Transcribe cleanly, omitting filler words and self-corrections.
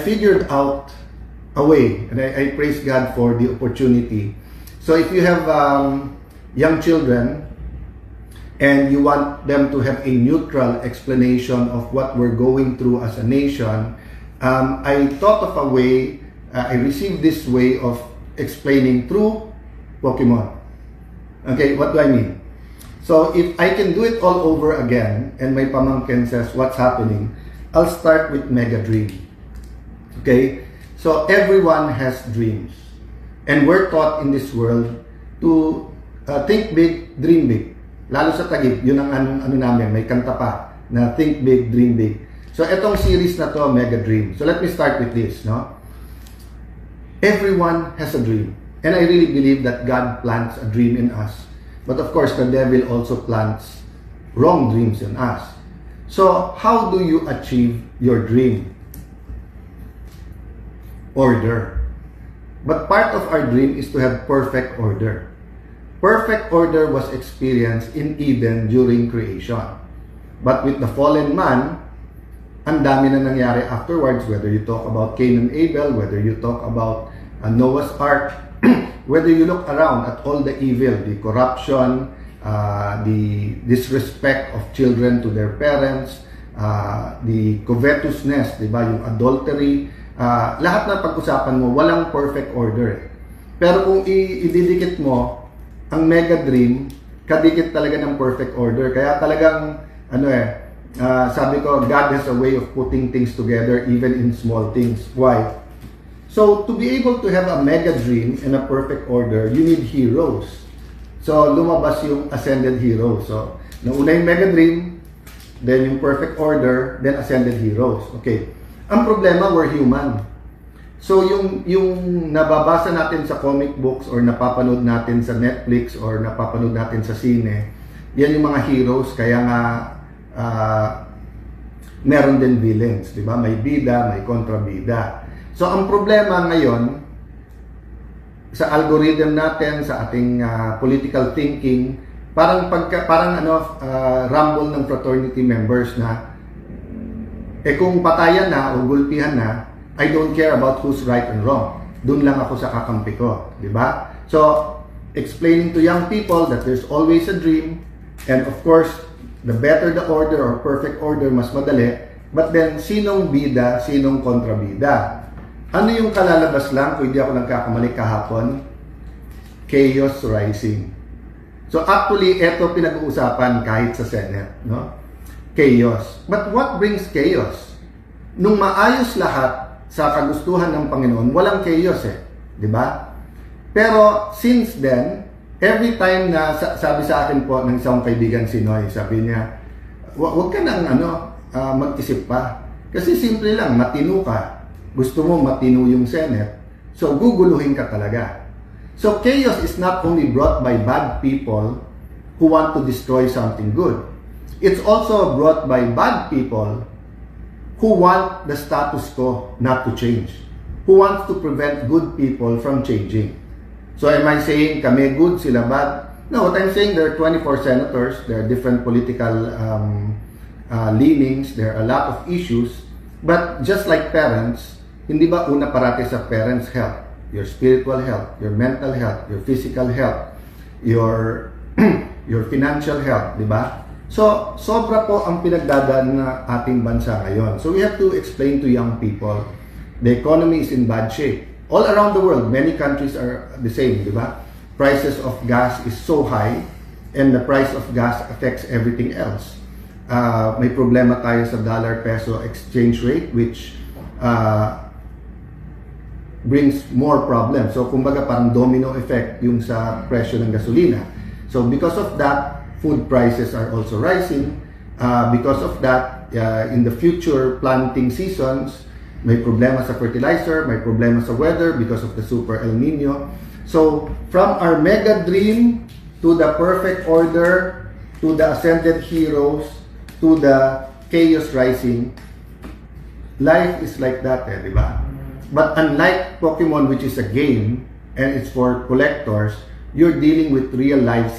figured out a way, and I praise God for the opportunity. So if you have young children and you want them to have a neutral explanation of what we're going through as a nation, I thought of a way, I received this way of explaining through Pokemon. Okay, what do I mean? So if I can do it all over again and my pamangkin says what's happening, I'll start with Mega Dream. Okay, so everyone has dreams, and we're taught in this world to think big, dream big. Lalo sa Taguig, yun ang ano namin, may kanta pa na think big, dream big. So etong series na to, Mega Dream. So let me start with this, no? Everyone has a dream, and I really believe that God plants a dream in us. But of course, the devil also plants wrong dreams in us. So how do you achieve your dream? Order. But part of our dream is to have perfect order. Perfect order was experienced in Eden during creation. But with the fallen man, ang dami na nangyari afterwards, whether you talk about Cain and Abel, whether you talk about Noah's Ark, whether you look around at all the evil, the corruption, the disrespect of children to their parents, the covetousness, di ba, yung adultery, lahat na pag-usapan mo, walang perfect order. Pero kung ididikit mo ang Mega Dream, kadikit talaga ng perfect order. Kaya talagang, sabi ko, God has a way of putting things together even in small things. Why? So, to be able to have a mega dream and a perfect order, you need heroes. So, lumabas yung ascended hero. So, nauna yung mega dream, then yung perfect order, then ascended heroes. Okay. Ang problema, we're human. So, yung nababasa natin sa comic books or napapanood natin sa Netflix or napapanood natin sa sine, yan yung mga heroes. Kaya nga, meron din villains. Diba? May bida, may kontrabida. So, ang problema ngayon, sa algorithm natin, sa ating political thinking, parang rumble ng fraternity members na, kung patayan na o gulpihan na, I don't care about who's right and wrong. Doon lang ako sa kakampi ko. Diba? So, explaining to young people that there's always a dream, and of course, the better the order or perfect order, mas madali. But then, sinong bida, sinong kontrabida? Ano yung kalalabas lang, kung hindi ako nagkakamali kahapon? Chaos rising. So actually, ito pinag-uusapan kahit sa Senate, no? Chaos. But what brings chaos? Nung maayos lahat sa kagustuhan ng Panginoon, walang chaos di ba? Pero since then, every time na sabi sa akin po ng isang kaibigan si Noy, sabi niya, wag ka nang mag-isip pa. Kasi simple lang, matino ka. Gusto mo matino yung Senate, so guguluhin ka talaga. So chaos is not only brought by bad people who want to destroy something good. It's also brought by bad people who want the status quo not to change. Who wants to prevent good people from changing. So am I saying kami good, sila bad? No, what I'm saying, there are 24 senators, there are different political leanings, there are a lot of issues, but just like parents, hindi ba una parati sa parents' health, your spiritual health, your mental health, your physical health, your financial health, di ba? So, sobra po ang pinagdadaan na ating bansa ngayon. So, we have to explain to young people, the economy is in bad shape. All around the world, many countries are the same, di ba? Prices of gas is so high, and the price of gas affects everything else. May problema tayo sa dollar-peso exchange rate, which brings more problems. So, kumbaga parang domino effect yung sa presyo ng gasolina. So, because of that, food prices are also rising. Because of that, in the future planting seasons, may problema sa fertilizer, may problema sa weather because of the super El Nino. So, from our mega dream to the perfect order, to the ascended heroes, to the chaos rising, life is like that, di ba? But unlike Pokemon, which is a game and it's for collectors, you're dealing with real lives